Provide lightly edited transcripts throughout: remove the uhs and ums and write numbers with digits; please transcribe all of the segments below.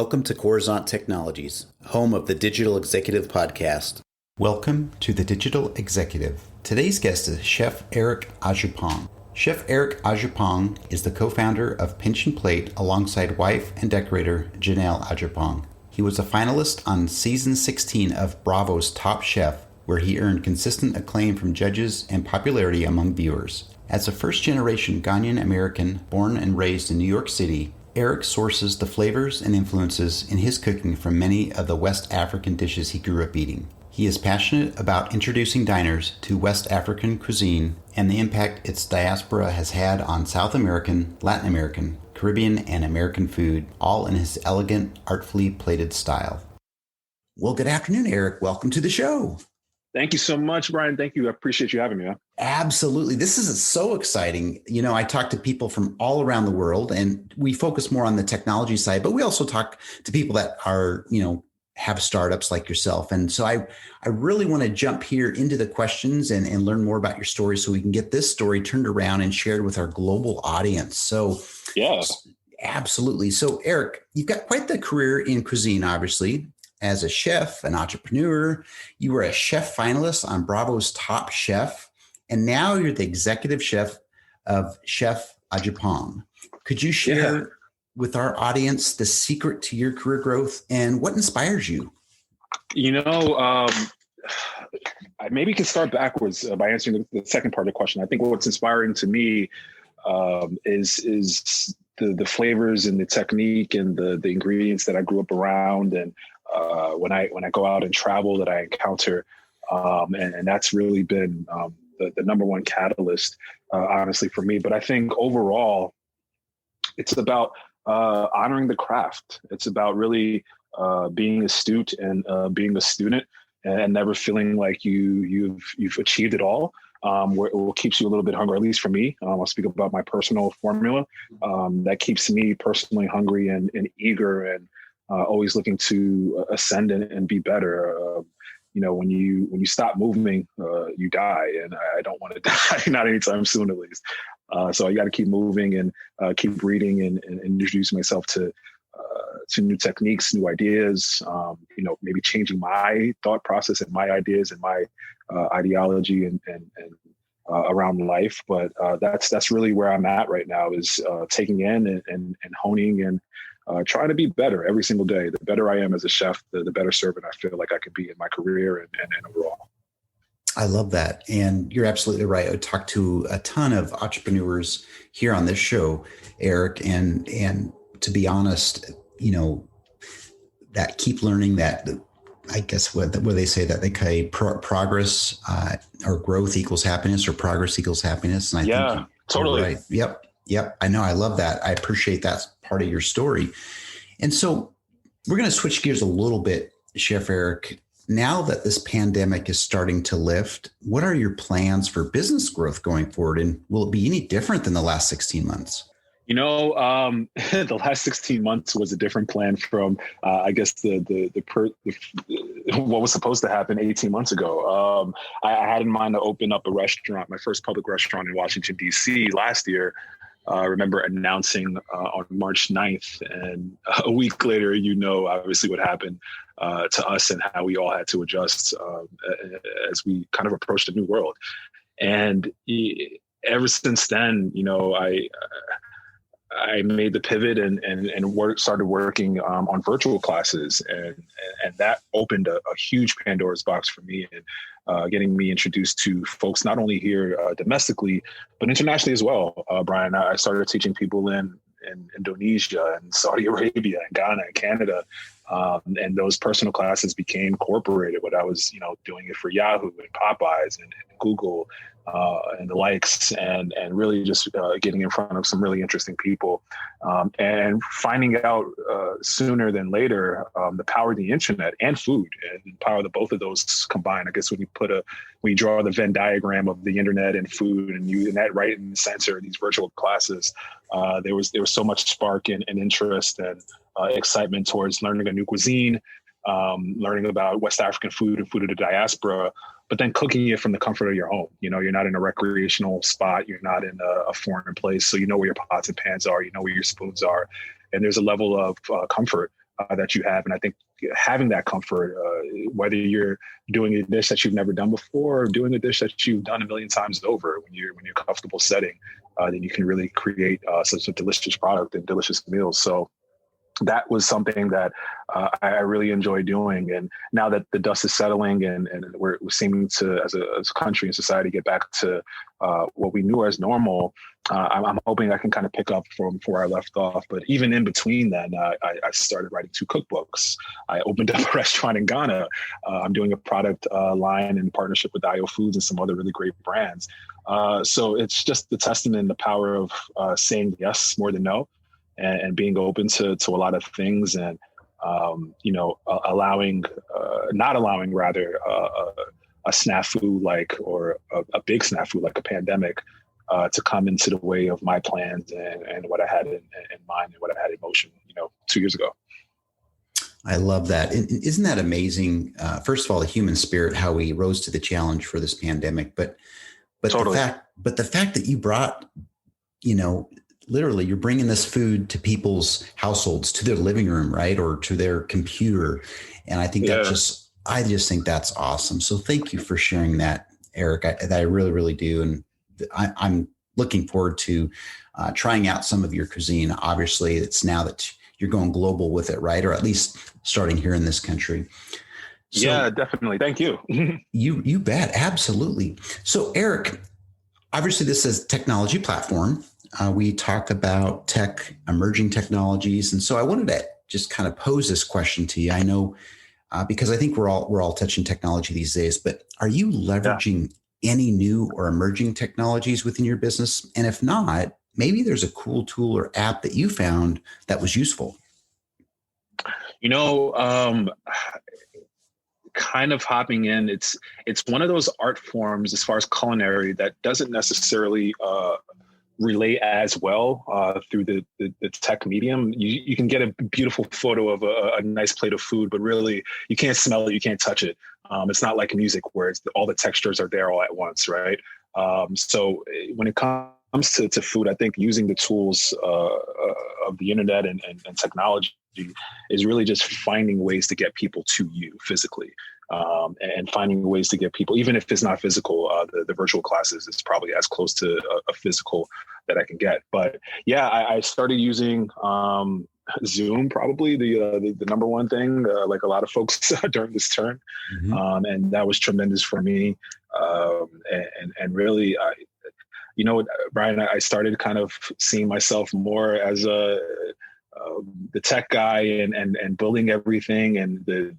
Welcome to Coruzant Technologies, home of the Digital Executive Podcast. Welcome to the Digital Executive. Today's guest is Chef Eric Adjepong. Chef Eric Adjepong is the co-founder of Pinch and Plate alongside wife and decorator Janelle Adjepong. He was a finalist on season 16 of Bravo's Top Chef, where he earned consistent acclaim from judges and popularity among viewers. As a first-generation Ghanaian American born and raised in New York City, Eric sources the flavors and influences in his cooking from many of the West African dishes he grew up eating. He is passionate about introducing diners to West African cuisine and the impact its diaspora has had on South American, Latin American, Caribbean, and American food, all in his elegant, artfully plated style. Well, good afternoon, Eric. Welcome to the show. Thank you so much, Brian. Thank you. I appreciate you having me. Absolutely. This is so exciting. You know, I talk to people from all around the world, and we focus more on the technology side, but we also talk to people that are, have startups like yourself. And so I really want to jump here into the questions and learn more about your story so we can get this story turned around and shared with our global audience. So yeah, absolutely. So Eric, you've got quite the career in cuisine, obviously. As a chef, an entrepreneur, you were a chef finalist on Bravo's Top Chef, and now you're the executive chef of Chef Adjepong. Could you share with our audience the secret to your career growth and what inspires you? I maybe can start backwards by answering the second part of the question. I think what's inspiring to me is the flavors and the technique and the ingredients that I grew up around, and when I go out and travel that I encounter, and that's really been the number one catalyst, honestly, for me. But I think overall, it's about honoring the craft. It's about really being astute and being a student, and never feeling like you've achieved it all. What keeps you a little bit hungry, at least for me. I'll speak about my personal formula that keeps me personally hungry and eager and always looking to ascend and be better. When you stop moving, you die, and I don't want to die, not anytime soon, at least. So I got to keep moving and keep reading and introduce myself to new techniques, new ideas. Maybe changing my thought process and my ideas and my ideology and around life. But that's really where I'm at right now, is taking in and honing and trying to be better every single day. The better I am as a chef, the better servant I feel like I could be in my career and overall. I love that. And you're absolutely right. I talked to a ton of entrepreneurs here on this show, Eric, and to be honest, that keep learning, that I guess where they say that they say progress or growth equals happiness, or progress equals happiness. And I think totally right. Yep. I know. I love that. I appreciate that part of your story. And so we're going to switch gears a little bit, Chef Eric. Now that this pandemic is starting to lift, what are your plans for business growth going forward? And will it be any different than the last 16 months? The last 16 months was a different plan from, I guess, what was supposed to happen 18 months ago. I had in mind to open up a restaurant, my first public restaurant in Washington, D.C. last year. I remember announcing on March 9th, and a week later, obviously what happened to us and how we all had to adjust as we kind of approached a new world. And ever since then, I made the pivot and started working on virtual classes, and that opened a huge Pandora's box for me, and getting me introduced to folks not only here domestically but internationally as well. Brian, I started teaching people in Indonesia and Saudi Arabia and Ghana and Canada, and those personal classes became incorporated. What I was doing it for Yahoo and Popeyes and Google. And the likes, and really just getting in front of some really interesting people, and finding out sooner than later the power of the internet and food, and the power of both of those combined. I guess when you draw the Venn diagram of the internet and food, and that right in the center of these virtual classes, there was so much spark and interest and excitement towards learning a new cuisine, learning about West African food and food of the diaspora, but then cooking it from the comfort of your home. You're not in a recreational spot. You're not in a foreign place. So you know where your pots and pans are. You know where your spoons are. And there's a level of comfort that you have. And I think having that comfort, whether you're doing a dish that you've never done before or doing a dish that you've done a million times over, when you're comfortable setting, then you can really create such a delicious product and delicious meals. So that was something that I really enjoy doing. And now that the dust is settling and we're seeming to, as a country and society, get back to what we knew as normal, I'm hoping I can kind of pick up from where I left off. But even in between then, I started writing 2 cookbooks. I opened up a restaurant in Ghana. I'm doing a product line in partnership with IO Foods and some other really great brands. So it's just the testament, the power of saying yes more than no. And being open to a lot of things, and not allowing a snafu or a big snafu like a pandemic to come into the way of my plans and what I had in mind and what I had in motion 2 years ago. I love that. Isn't that amazing? First of all, the human spirit, how we rose to the challenge for this pandemic, but totally. the fact that you brought, literally, you're bringing this food to people's households, to their living room, right? Or to their computer. And I think I just think that's awesome. So thank you for sharing that, Eric. I really, really do. And I'm looking forward to trying out some of your cuisine. Obviously, it's now that you're going global with it, right? Or at least starting here in this country. So, yeah, definitely. Thank you. You bet. Absolutely. So Eric, obviously this is a technology platform. We talk about emerging technologies. And so I wanted to just kind of pose this question to you. I know, because I think we're all touching technology these days, but are you leveraging any new or emerging technologies within your business? And if not, maybe there's a cool tool or app that you found that was useful. Kind of hopping in, it's one of those art forms as far as culinary that doesn't necessarily relate as well through the tech medium. You can get a beautiful photo of a nice plate of food, but really you can't smell it, you can't touch it. It's not like music where all the textures are there all at once, right? So when it comes to food, I think using the tools of the internet and technology is really just finding ways to get people to you physically. And finding ways to get people, even if it's not physical, the virtual classes is probably as close to a physical that I can get. But yeah, I started using Zoom, probably the number one thing, like a lot of folks during this term. Mm-hmm. And that was tremendous for me. And really, Brian, I started kind of seeing myself more as the tech guy and building everything and the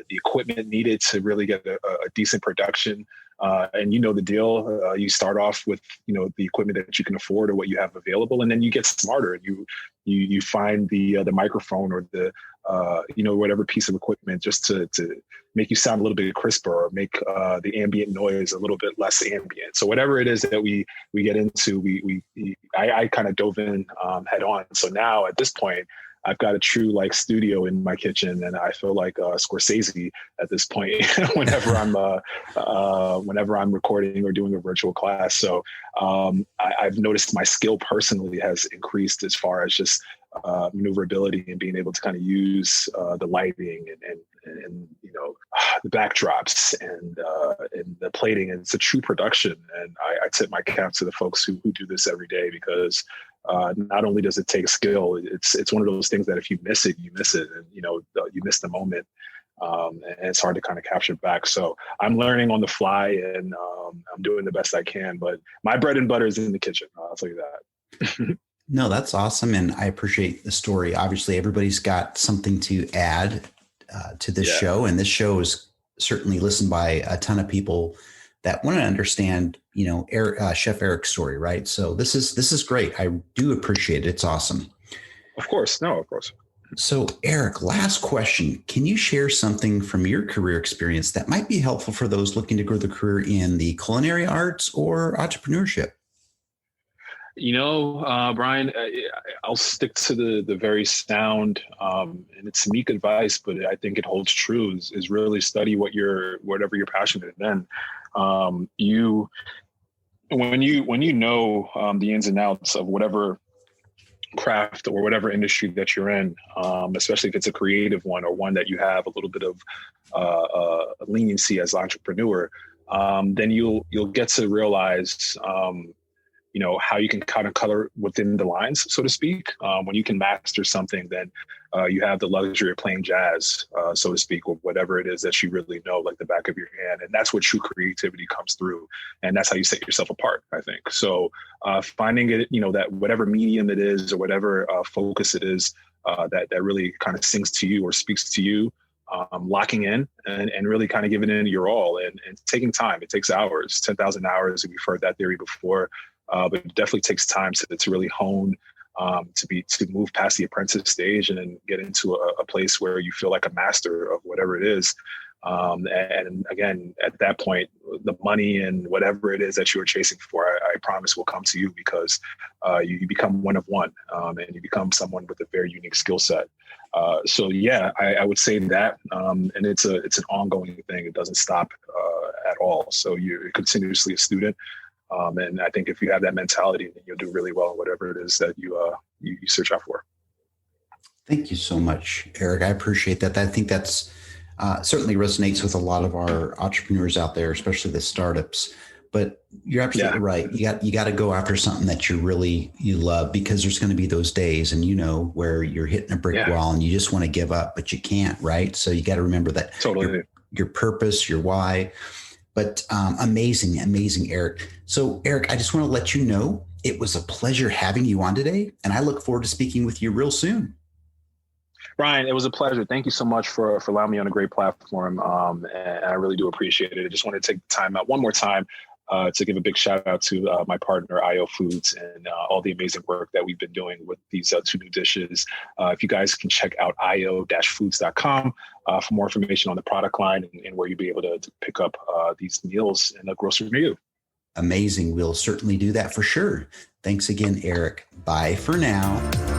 equipment needed to really get a decent production. And the deal, you start off with, the equipment that you can afford or what you have available. And then you get smarter and you find the microphone or the, whatever piece of equipment just to make you sound a little bit crisper or make the ambient noise a little bit less ambient. So whatever it is that we get into, I kind of dove in head on. So now at this point, I've got a true studio in my kitchen, and I feel like Scorsese at this point whenever I'm recording or doing a virtual class. So I've noticed my skill personally has increased as far as just maneuverability and being able to kind of use the lighting and the backdrops and the plating. And it's a true production. And I tip my cap to the folks who do this every day, because not only does it take skill, it's one of those things that if you miss it, you miss it, and you miss the moment, and it's hard to kind of capture back. So I'm learning on the fly, and I'm doing the best I can. But my bread and butter is in the kitchen. I'll tell you that. No, that's awesome, and I appreciate the story. Obviously, everybody's got something to add to this show, and this show is certainly listened by a ton of people that want to understand, Chef Eric's story, right? So this is great. I do appreciate it. It's awesome. Of course. No, of course. So Eric, last question. Can you share something from your career experience that might be helpful for those looking to grow their career in the culinary arts or entrepreneurship? Brian, I'll stick to the very sound, and it's meek advice, but I think it holds true, is really study whatever you're passionate in. When you know the ins and outs of whatever craft or whatever industry that you're in, especially if it's a creative one or one that you have a little bit of leniency as an entrepreneur, then you'll get to realize, how you can kind of color within the lines, so to speak. When you can master something, then you have the luxury of playing jazz, so to speak, or whatever it is that you really know, like the back of your hand. And that's what true creativity comes through. And that's how you set yourself apart, I think. So finding it, that whatever medium it is or whatever focus it is that really kind of sings to you or speaks to you, locking in and really kind of giving in your all and taking time. It takes hours, 10,000 hours. We've heard that theory before. But it definitely takes time to really hone, to move past the apprentice stage and then get into a place where you feel like a master of whatever it is. And again, at that point, the money and whatever it is that you are chasing for, I promise will come to you because you become one of one, and you become someone with a very unique skill set. So yeah, I would say that, and it's an ongoing thing. It doesn't stop at all. So you're continuously a student. And I think if you have that mentality, then you'll do really well in whatever it is that you search out for. Thank you so much, Eric. I appreciate that. I think that's certainly resonates with a lot of our entrepreneurs out there, especially the startups. But you're absolutely right. You got to go after something that you love, because there's going to be those days, and where you're hitting a brick wall and you just want to give up, but you can't. Right. So you got to remember that your purpose, your why. But amazing, Eric. So, Eric, I just want to let you know it was a pleasure having you on today, and I look forward to speaking with you real soon. Ryan, it was a pleasure. Thank you so much for allowing me on a great platform, and I really do appreciate it. I just want to take the time out one more time to give a big shout out to my partner, IO Foods, and all the amazing work that we've been doing with these two new dishes. If you guys can check out io-foods.com for more information on the product line and where you'll be able to pick up these meals in a grocery near you. Amazing. We'll certainly do that for sure. Thanks again, Eric. Bye for now.